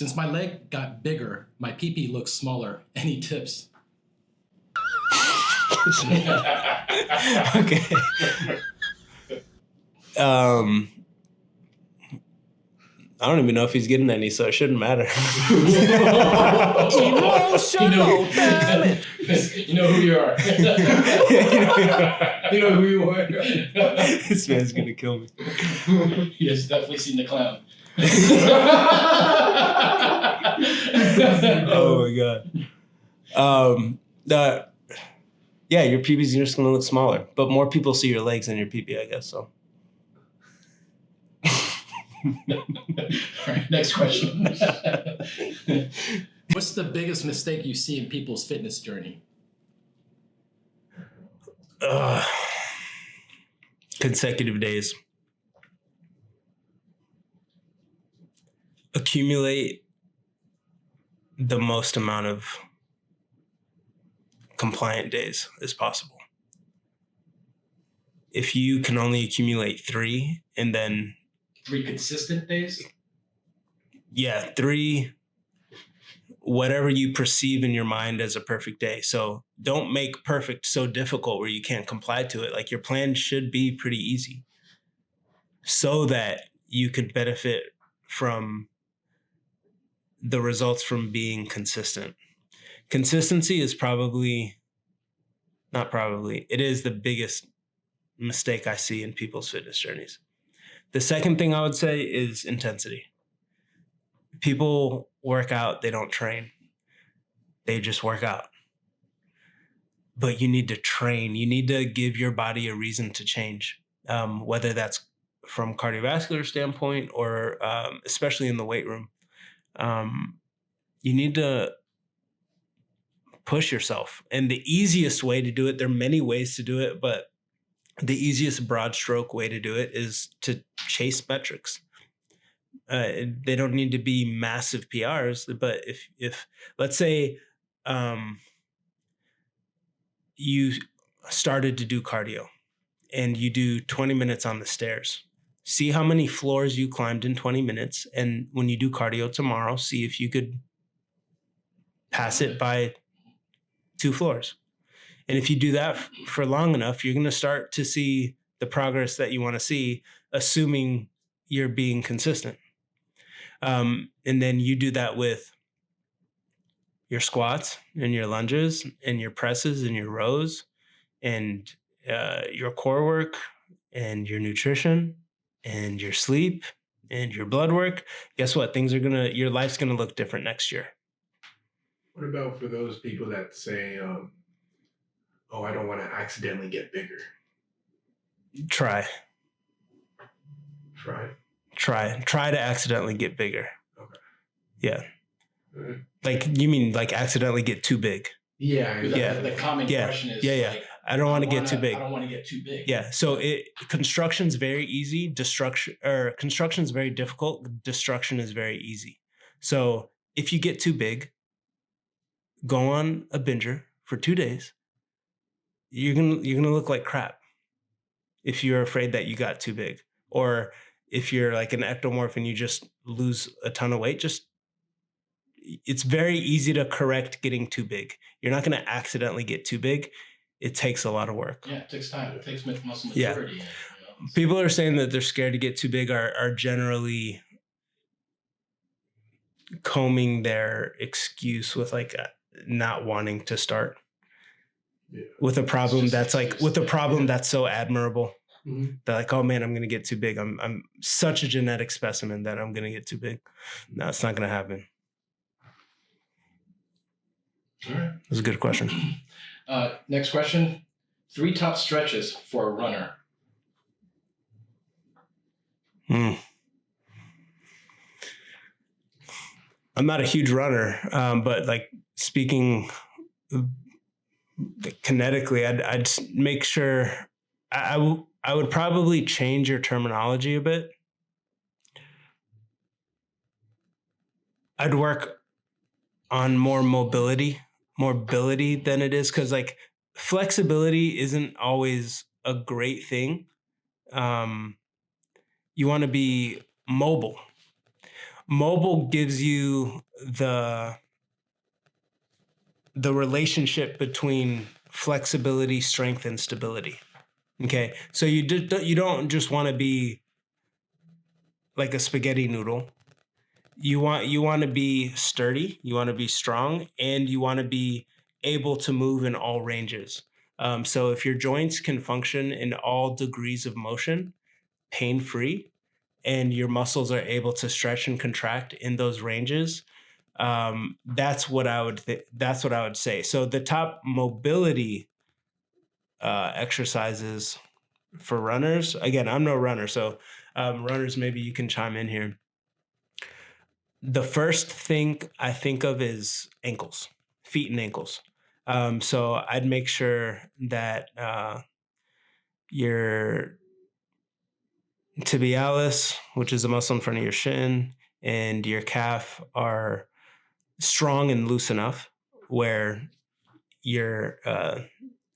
Since my leg got bigger, my pee-pee looks smaller. Any tips? Okay. I don't even know if he's getting any, so it shouldn't matter. Emotional damage. You know who you are. You know who you are. This man's gonna kill me. He has definitely seen the clown. Oh my god. Yeah, your peepees are just gonna look smaller, but more people see your legs than your peepee, I guess. So. All right, next question. What's the biggest mistake you see in people's fitness journey? Consecutive days. Accumulate the most amount of compliant days as possible. If you can only accumulate 3 and then 3 consistent days? Yeah, 3, whatever you perceive in your mind as a perfect day. So don't make perfect so difficult where you can't comply to it. Like your plan should be pretty easy so that you could benefit from the results from being consistent. Consistency is it is the biggest mistake I see in people's fitness journeys. The second thing I would say is intensity. People work out, they don't train. They just work out. But you need to train. You need to give your body a reason to change, whether that's from cardiovascular standpoint or especially in the weight room. You need to push yourself. And the easiest way to do it, there are many ways to do it, but the easiest broad stroke way to do it is to chase metrics. They don't need to be massive PRs, but if let's say you started to do cardio and you do 20 minutes on the stairs, see how many floors you climbed in 20 minutes. And when you do cardio tomorrow, see if you could pass it by 2 floors. And if you do that for long enough, you're going to start to see the progress that you want to see, assuming you're being consistent. And then you do that with your squats and your lunges and your presses and your rows and your core work and your nutrition and your sleep and your blood work. Guess what? Your life's going to look different next year. What about for those people that say, oh, I don't want to accidentally get bigger? Try to accidentally get bigger. Okay. Yeah. Like, you mean like accidentally get too big? Yeah. The common question is, like, I don't want to get too big. I don't want to get too big. Yeah. So construction's very easy. Construction's very difficult. Destruction is very easy. So if you get too big, go on a binger for 2 days. You're gonna look like crap if you're afraid that you got too big. Or if you're like an ectomorph and you just lose a ton of weight, it's very easy to correct getting too big. You're not going to accidentally get too big. It takes a lot of work. Yeah, it takes time. It takes muscle maturity. Yeah. People are saying that they're scared to get too big are generally combing their excuse with like not wanting to start. Yeah. With a problem that's so admirable. Mm-hmm. They're like, oh man, I'm going to get too big. I'm such a genetic specimen that I'm going to get too big. No, it's not going to happen. All right. That's a good question. Next question. 3 top stretches for a runner. I'm not a huge runner, but like speaking kinetically, I'd make sure I would probably change your terminology a bit. I'd work on more mobility than it is, because like flexibility isn't always a great thing. You want to be mobile. Mobile gives you the relationship between flexibility, strength, and stability. Okay, so you don't just want to be like a spaghetti noodle. You want to be sturdy, you want to be strong, and you want to be able to move in all ranges. So if your joints can function in all degrees of motion, pain-free, and your muscles are able to stretch and contract in those ranges, that's what I would say. So the top mobility exercises for runners. Again, I'm no runner, so runners, maybe you can chime in here. The first thing I think of is ankles, feet and ankles. So I'd make sure that your tibialis, which is the muscle in front of your shin, and your calf are strong and loose enough where your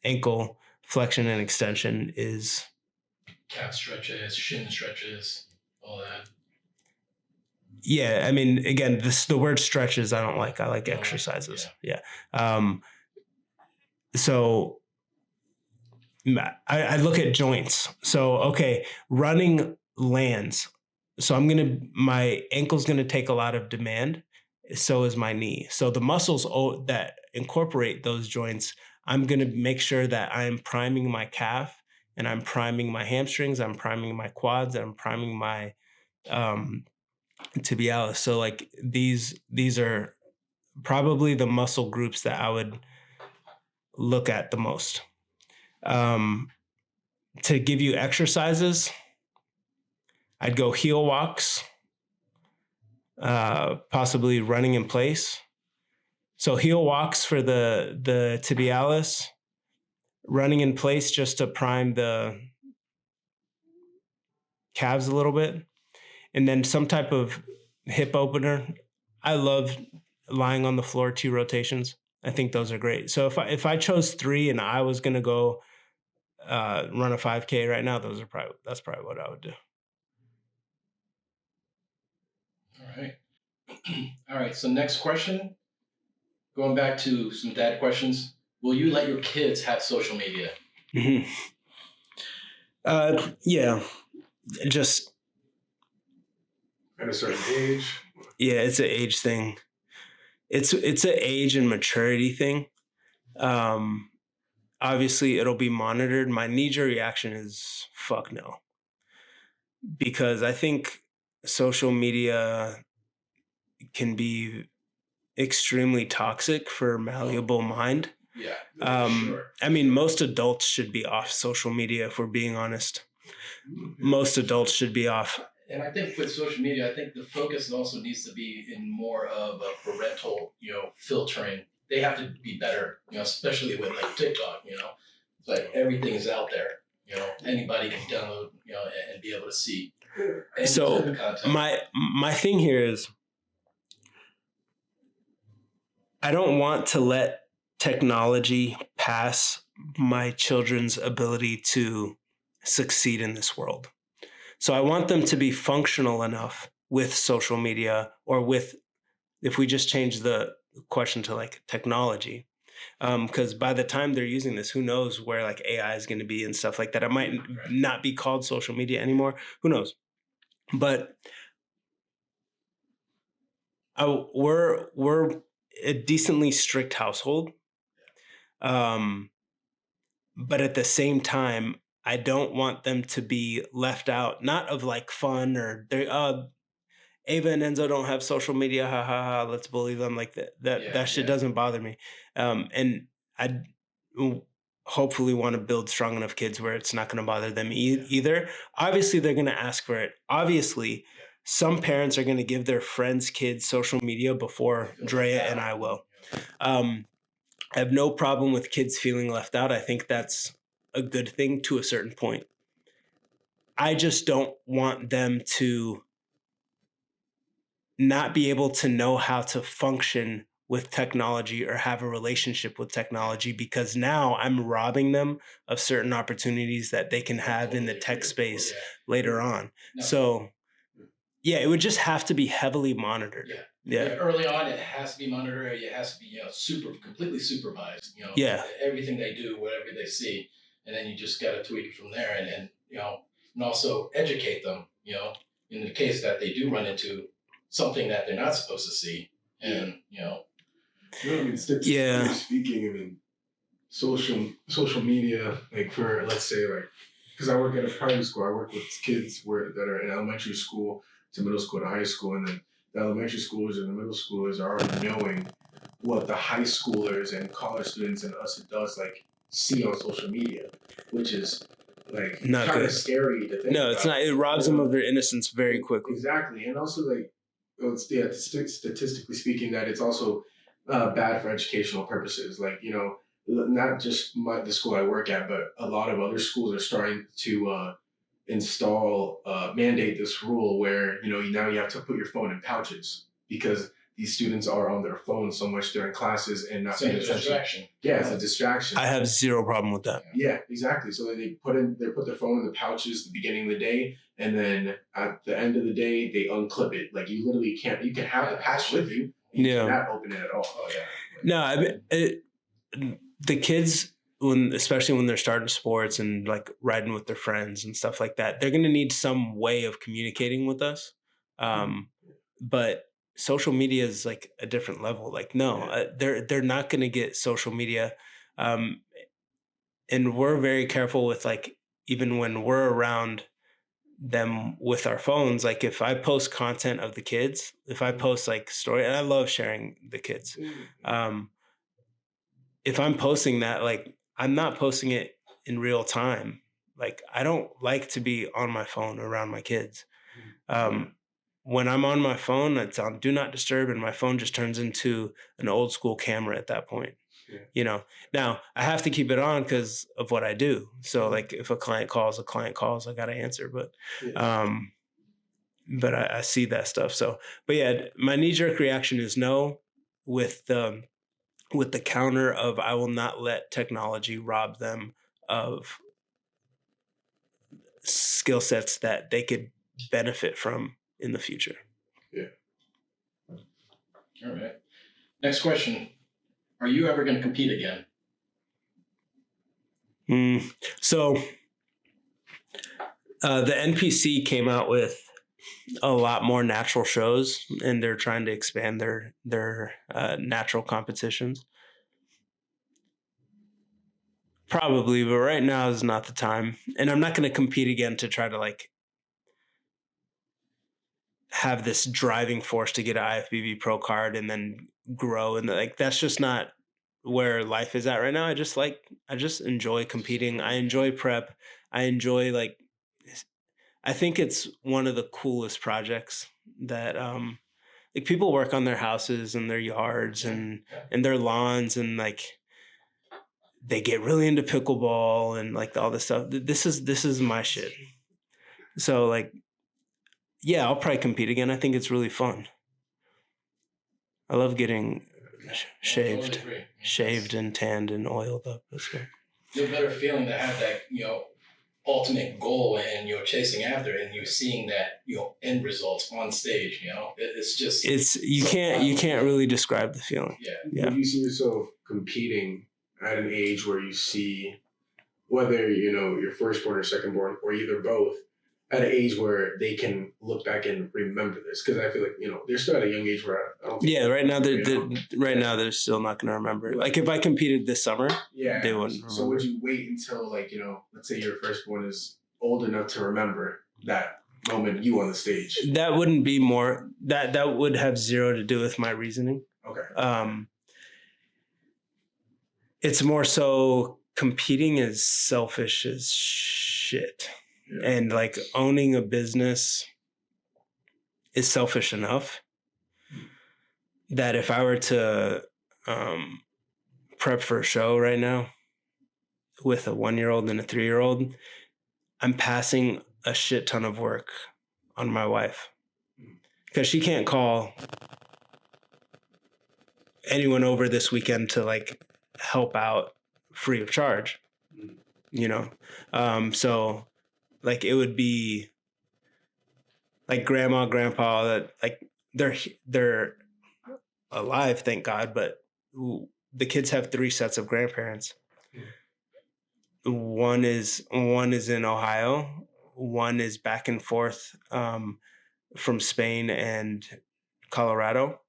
ankle flexion and extension is. Calf stretches, shin stretches, all that. Yeah, I mean, again, the word stretches I don't like. I like exercises. Yeah. So I look at joints. So, okay, running lands. So my ankle's gonna take a lot of demand. So is my knee. So the muscles that incorporate those joints, I'm gonna make sure that I'm priming my calf, and I'm priming my hamstrings, I'm priming my quads, and I'm priming my tibialis. So like these are probably the muscle groups that I would look at the most. To give you exercises, I'd go heel walks, possibly running in place. So heel walks for the tibialis, running in place just to prime the calves a little bit, and then some type of hip opener. I love lying on the floor, 2 rotations. I think those are great. So if I chose 3 and I was going to go run a 5K right now, that's probably what I would do. All right. All right. So next question, going back to some dad questions. Will you let your kids have social media? Mm-hmm. Yeah, just at a certain age. Yeah, it's an age thing. It's an age and maturity thing. Obviously, it'll be monitored. My knee-jerk reaction is fuck no, because I think social media can be extremely toxic for a malleable mind. Yeah. Sure. I mean, most adults should be off social media, if we're being honest. Most adults should be off. And I think with social media, I think the focus also needs to be in more of a parental, filtering. They have to be better, especially with like TikTok, it's like everything is out there, anybody can download, and be able to see. So my thing here is, I don't want to let technology pass my children's ability to succeed in this world. So I want them to be functional enough with social media, or with, if we just change the question to like technology, because by the time they're using this, who knows where like AI is going to be and stuff like that. It might not be called social media anymore. Who knows? But we're a decently strict household. But at the same time, I don't want them to be left out, not of like fun or Ava and Enzo don't have social media, ha ha ha, let's bully them, like that shit doesn't bother me. And I hopefully want to build strong enough kids where it's not going to bother them either. Obviously, they're going to ask for it. Obviously, some parents are going to give their friends' kids social media before Drea and I will. I have no problem with kids feeling left out. I think that's a good thing to a certain point. I just don't want them to not be able to know how to function with technology or have a relationship with technology, because now I'm robbing them of certain opportunities that they can have in the tech space later on. So Yeah, it would just have to be heavily monitored. Yeah. Early on, it has to be monitored. It has to be, completely supervised. Yeah. Everything they do, whatever they see, and then you just got to tweak it from there, and and also educate them. In the case that they do run into something that they're not supposed to see, and No, I mean, statistically speaking, I mean, social media, like for, let's say, like, because I work at a private school, I work with kids that are in elementary school to middle school to high school, and then the elementary schoolers and the middle schoolers are already knowing what the high schoolers and college students and us adults like see on social media, which is like not kind good. of scary to think. No, it's not. It robs them of their innocence very quickly. Exactly, and also like, statistically speaking, that it's also bad for educational purposes. Like, not just the school I work at, but a lot of other schools are starting to mandate this rule where now you have to put your phone in pouches because these students are on their phones so much during classes and not paying attention. Distraction. Yeah, it's a distraction. I have zero problem with that. Yeah, exactly. So they put their phone in the pouches at the beginning of the day, and then at the end of the day they unclip it. Like, you literally can't. You can have the patch with you. You cannot open it at all. Oh yeah. No, I mean, the kids, especially when they're starting sports and like riding with their friends and stuff like that, they're going to need some way of communicating with us. But social media is like a different level. Like, no, they're not going to get social media. And we're very careful with, like, even when we're around them with our phones, like if I post content of the kids, if I post like story, and I love sharing the kids. If I'm posting that, like, I'm not posting it in real time. Like, I don't like to be on my phone around my kids. When I'm on my phone, it's on do not disturb, and my phone just turns into an old school camera at that point. Now I have to keep it on because of what I do. So like if a client calls, I got to answer, but I see that stuff. So, but yeah, my knee jerk reaction is no, with the counter of I will not let technology rob them of skill sets that they could benefit from in the future. Yeah. All right. Next question. Are you ever going to compete again? So the NPC came out with a lot more natural shows, and they're trying to expand their natural competitions. Probably, but right now is not the time. And I'm not going to compete again to try to like have this driving force to get an IFBB pro card and then grow. And like, that's just not where life is at right now. I just enjoy competing. I enjoy prep. I enjoy I think it's one of the coolest projects that, like, people work on their houses and their yards and their lawns, and like, they get really into pickleball and like all this stuff. This is my shit. So like, yeah, I'll probably compete again. I think it's really fun. I love getting shaved and tanned and oiled up. That's great. No better feeling to have that, ultimate goal and you're chasing after it and you're seeing that, end results on stage, it's just, you can't really describe the feeling. Yeah. Do you see yourself competing at an age where you see whether, your firstborn or secondborn or either both, at an age where they can look back and remember this? Because I feel like, they're still at a young age where I don't think right now they're still not going to remember it. Like if I competed this summer, they wouldn't remember. So would you wait until let's say your firstborn is old enough to remember that moment you on the stage? That wouldn't be more, that would have zero to do with my reasoning. Okay. It's more so competing is selfish as shit. Yeah. And like owning a business is selfish enough that if I were to prep for a show right now with a 1-year-old and a 3-year-old, I'm passing a shit ton of work on my wife because she can't call anyone over this weekend to like help out free of charge, so like it would be like grandma, grandpa that like they're alive, thank God, but the kids have 3 sets of grandparents. One is in Ohio, one is back and forth from Spain and Colorado,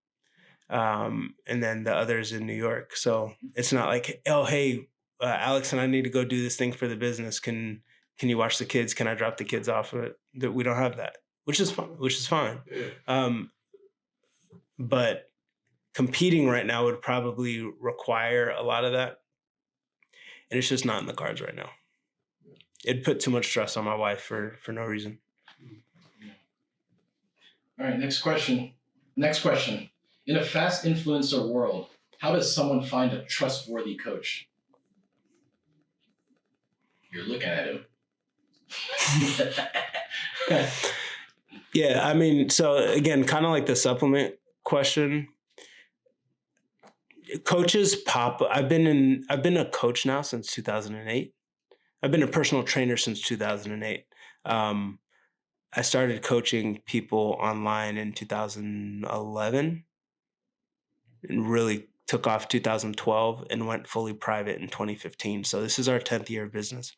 and then the others in New York. So it's not like, oh hey, Alex and I need to go do this thing for the business. Can you watch the kids? Can I drop the kids off of it? That we don't have that, which is fine. Yeah. But competing right now would probably require a lot of that. And it's just not in the cards right now. It'd put too much stress on my wife for no reason. All right, next question. In a fast influencer world, how does someone find a trustworthy coach? You're looking at him. Yeah, I mean, so again, kind of like the supplement question. Coaches pop. I've been a coach now since 2008. I've been a personal trainer since 2008. I started coaching people online in 2011 and really took off 2012 and went fully private in 2015. So this is our 10th year of business.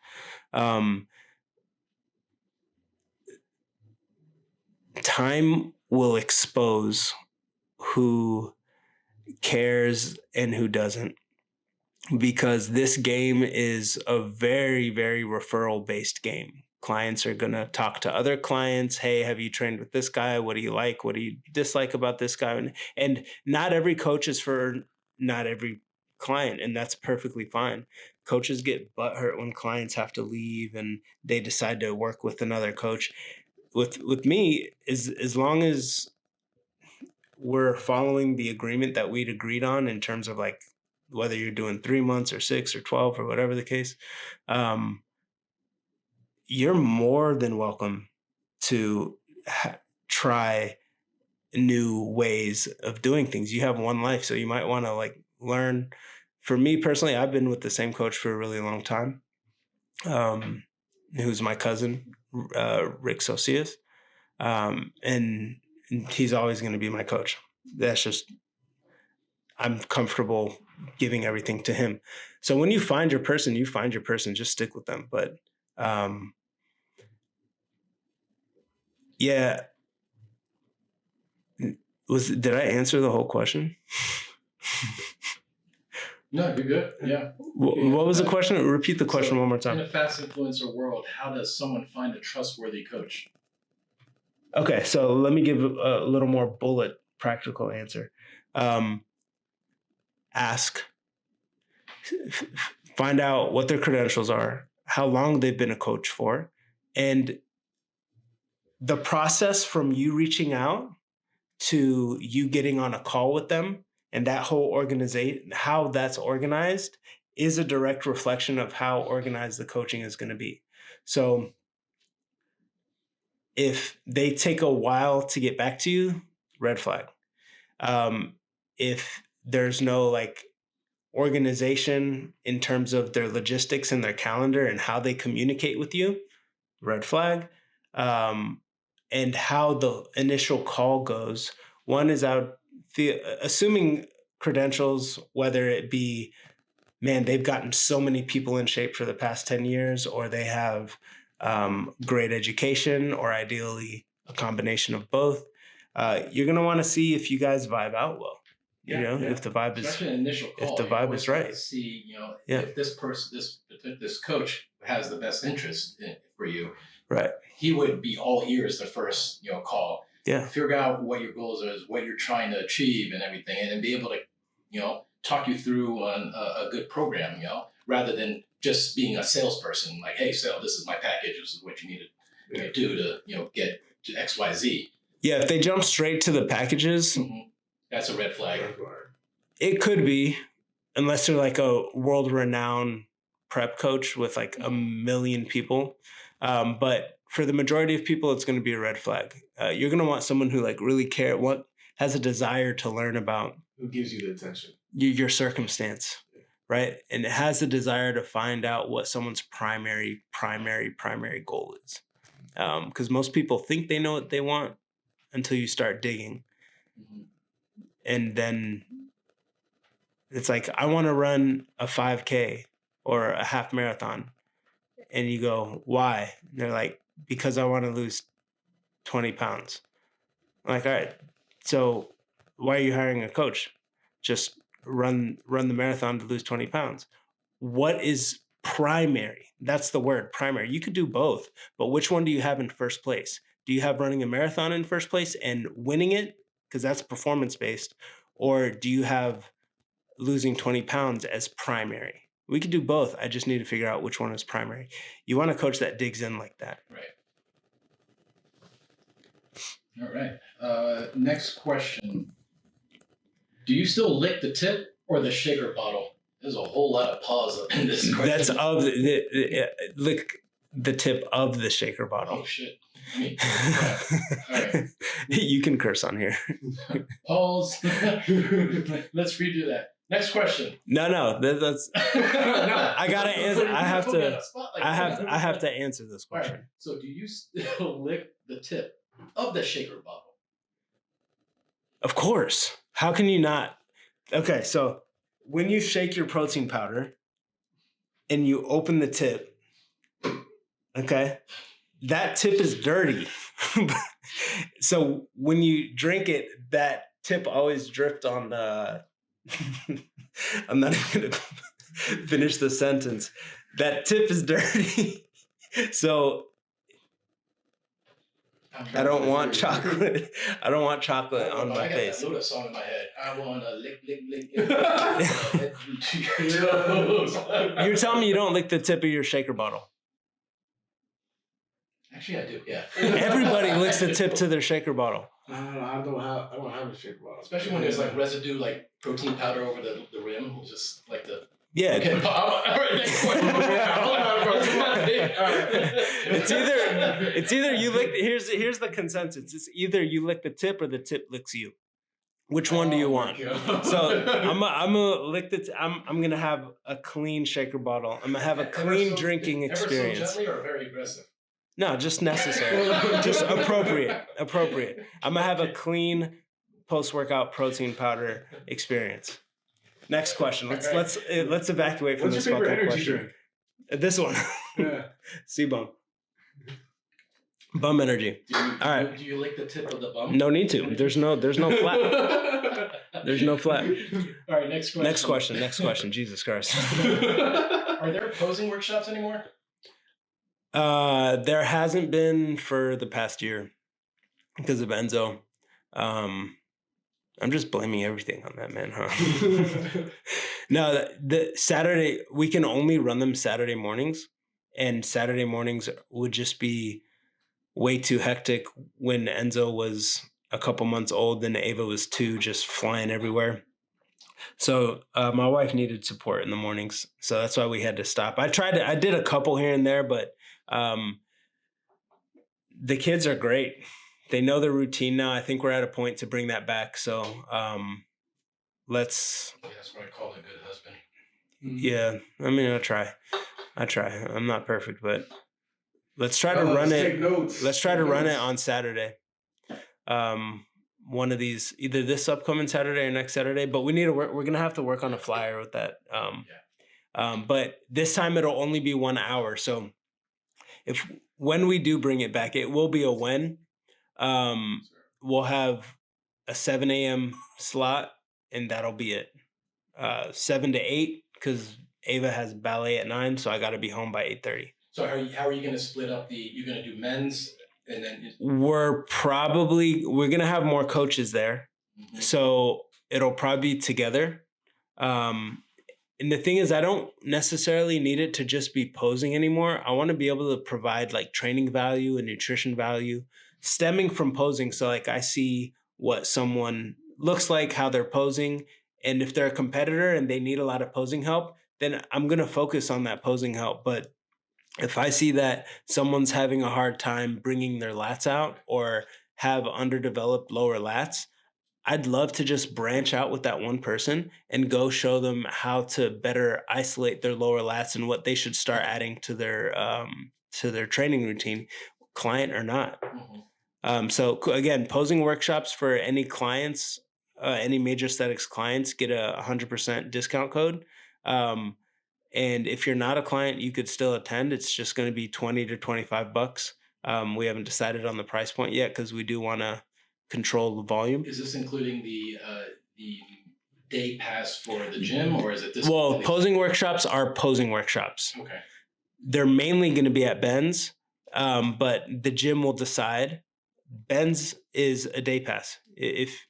Time will expose who cares and who doesn't, because this game is a very, very referral based game. Clients are going to talk to other clients. Hey, have you trained with this guy? What do you like? What do you dislike about this guy? And not every coach is for not every client, and that's perfectly fine. Coaches get butthurt when clients have to leave and they decide to work with another coach. With me, as long as we're following the agreement that we'd agreed on in terms of like whether you're doing 3 months or 6 or 12 or whatever the case, you're more than welcome to try new ways of doing things. You have one life, so you might want to like learn. For me personally, I've been with the same coach for a really long time, who's my cousin, Rick Sosias. And he's always going to be my coach. That's just, I'm comfortable giving everything to him. So when you find your person, just stick with them. But yeah, did I answer the whole question? No, you're good. Yeah. What was the question? Repeat the question one more time. In a fast influencer world, how does someone find a trustworthy coach? Okay, so let me give a little more bullet practical answer. Ask. Find out what their credentials are, how long they've been a coach for, and the process from you reaching out to you getting on a call with them and that whole organization, how that's organized is a direct reflection of how organized the coaching is going to be. So if they take a while to get back to you, red flag. If there's no like organization in terms of their logistics and their calendar and how they communicate with you, red flag. And how the initial call goes. One is assuming credentials, whether it be, man, they've gotten so many people in shape for the past 10 years, or they have great education, or ideally a combination of both. You're going to want to see if you guys vibe out well. If the vibe is, especially an initial call, if the vibe is right. To see, if this person, this coach has the best interest for you, right? He would be all ears the first, call. Yeah. Figure out what your goals are, what you're trying to achieve, and everything, and be able to, talk you through on a good program, rather than just being a salesperson. Like, hey, this is my package. This is what you need to do to, get to X, Y, Z. Yeah. If they jump straight to the packages. Mm-hmm. That's a red flag. It could be, unless they're like a world-renowned prep coach with like 1 million people. But for the majority of people, it's going to be a red flag. You're going to want someone who like really has a desire to learn about. Who gives you the attention? Your circumstance, right? And it has the desire to find out what someone's primary goal is. Because most people think they know what they want until you start digging. Mm-hmm. And then it's like, I want to run a 5K or a half marathon. And you go, why? And they're like, because I want to lose 20 pounds. I'm like, all right, so why are you hiring a coach? Just run the marathon to lose 20 pounds. What is primary? That's the word, primary. You could do both, but which one do you have in first place? Do you have running a marathon in first place and winning it? Because that's performance-based. Or do you have losing 20 pounds as primary? We could do both. I just need to figure out which one is primary. You want a coach that digs in like that. Right. All right. Next question. Do you still lick the tip or the shaker bottle? There's a whole lot of pause up in this question. That's of lick the tip of the shaker bottle. Oh shit. I mean, all right. You can curse on here. Pause. Let's redo that. Next question. No, that's No, I gotta answer. I have Put me on to. the spot like that. I have to answer this All right. question. So, do you still lick the tip of the shaker bottle? Of course. How can you not? Okay, so when you shake your protein powder and you open the tip, okay, that tip is dirty. So when you drink it, that tip always dripped on the. I'm not even gonna finish the sentence. That tip is dirty. So I don't want chocolate. I don't want chocolate on my face. I got that Luda song in my head. I wanna lick. You're telling me you don't lick the tip of your shaker bottle? Actually, I do. Yeah. Everybody licks the tip to their shaker bottle. I don't have a shaker bottle. Especially when there's like residue, like protein powder over the rim. It's just like the. Yeah. Okay. All right. Next question. It's either you lick. Here's the consensus. It's either you lick the tip or the tip licks you. Which one do you want? So I'm gonna lick the. I'm gonna have a clean shaker bottle. I'm gonna have a clean drinking experience. Ever so gently or very aggressive? No, just necessary. Just appropriate. I'm gonna have a clean post-workout protein powder experience. Next question. Let's evacuate from What's this your favorite fucking energy question. drink? This one. Yeah. C-bum. Bum energy. All right. Do you lick the tip of the bum? No need to. There's no flap. There's no flap. All right. Next question. Next question. Jesus Christ. Are there posing workshops anymore? There hasn't been for the past year because of Enzo. I'm just blaming everything on that man, huh? No, the Saturday, we can only run them Saturday mornings, and Saturday mornings would just be way too hectic when Enzo was a couple months old and Ava was 2, just flying everywhere. So my wife needed support in the mornings, so that's why we had to stop. I did a couple here and there, but the kids are great. They know their routine now. I think we're at a point to bring that back. So let's. Yeah, that's what I call a good husband. Yeah, I mean, I try. I'm not perfect, but let's try to run it. Let's try to run it on Saturday. One of these, either this upcoming Saturday or next Saturday. But we need to work. We're gonna have to work on a flyer with that. But this time it'll only be 1 hour. So when we do bring it back, it will be a when. We'll have a 7 a.m. slot, and that'll be it. 7 to 8, because Ava has ballet at 9, so I got to be home by 8:30. So how are you going to split up you're going to do men's and then? We're going to have more coaches there. Mm-hmm. So it'll probably be together. And the thing is, I don't necessarily need it to just be posing anymore. I want to be able to provide like training value and nutrition value stemming from posing. So like I see what someone looks like, how they're posing. And if they're a competitor and they need a lot of posing help, then I'm going to focus on that posing help. But if I see that someone's having a hard time bringing their lats out or have underdeveloped lower lats, I'd love to just branch out with that one person and go show them how to better isolate their lower lats and what they should start adding to their training routine. client or not. Mhm. So again, posing workshops for any clients, any major aesthetics clients, get a 100% discount code. And if you're not a client, you could still attend. It's just going to be $20 to $25. We haven't decided on the price point yet because we do want to control the volume. Is this including the day pass for the gym, or is it this? Well, posing workshops are posing workshops. Okay. They're mainly going to be at Ben's, but the gym will decide. Ben's is a day pass. If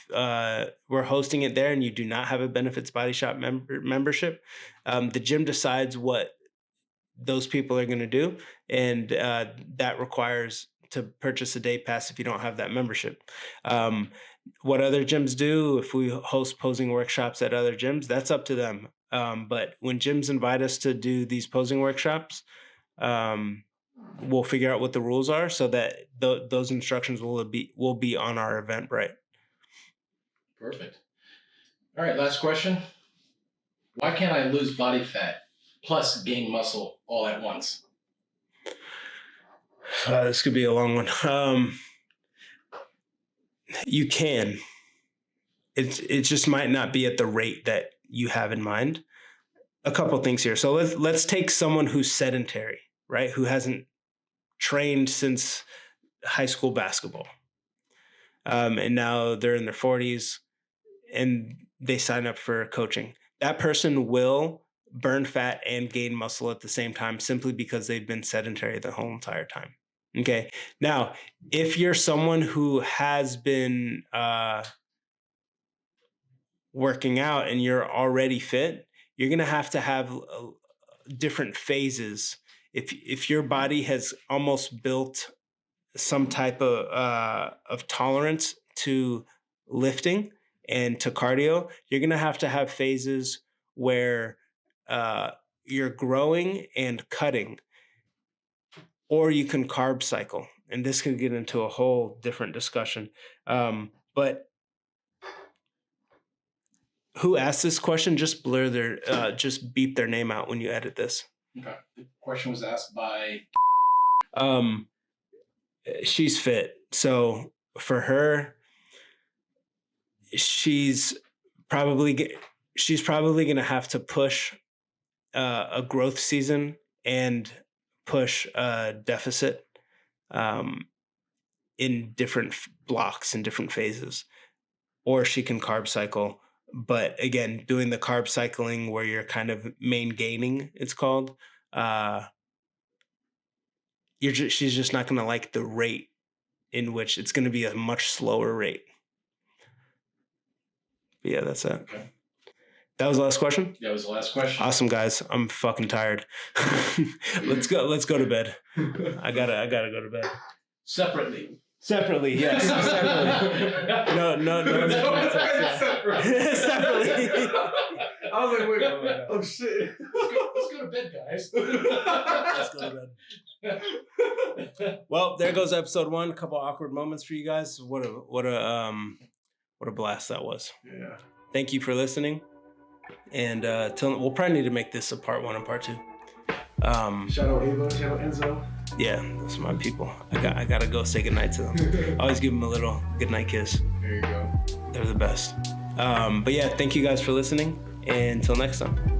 we're hosting it there and you do not have a Benefits Body Shop membership, the gym decides what those people are going to do, and that requires to purchase a day pass if you don't have that membership. What other gyms do, if we host posing workshops at other gyms, that's up to them. But when gyms invite us to do these posing workshops, we'll figure out what the rules are so that those instructions will be on our Eventbrite. Perfect. All right, last question. Why can't I lose body fat plus gain muscle all at once? This could be a long one. You can. It just might not be at the rate that you have in mind. A couple things here. So let's take someone who's sedentary, right? Who hasn't trained since high school basketball. And now they're in their 40s and they sign up for coaching. That person will burn fat and gain muscle at the same time simply because they've been sedentary the whole entire time. Okay. Now, if you're someone who has been working out and you're already fit, you're going to have different phases. If your body has almost built some type of tolerance to lifting and to cardio, you're going to have phases where you're growing and cutting, or you can carb cycle. And this could get into a whole different discussion. But who asked this question? Just just beep their name out when you edit this. Okay. The question was asked by. She's fit. So for her, she's probably going to have to push a growth season and push a deficit in different blocks and different phases, or she can carb cycle. But again, doing the carb cycling where you're kind of main gaining, it's called, she's just not going to like the rate in which it's going to be a much slower rate. But yeah, that's it. Okay. That was the last question? That was the last question. Awesome, guys. I'm fucking tired. Let's go to bed. I gotta go to bed. Separately, yes. Separately. No. Separately. I was like, wait, oh shit. Let's go to bed, guys. Let's go to bed. Well, there goes episode 1. A couple awkward moments for you guys. What a blast that was. Yeah. Thank you for listening. And we'll probably need to make this a part 1 and part 2. Shout out Ava, shout out Enzo. Yeah, those are my people. I gotta go say goodnight to them. Always give them a little goodnight kiss. There you go. They're the best. But yeah, thank you guys for listening. And until next time.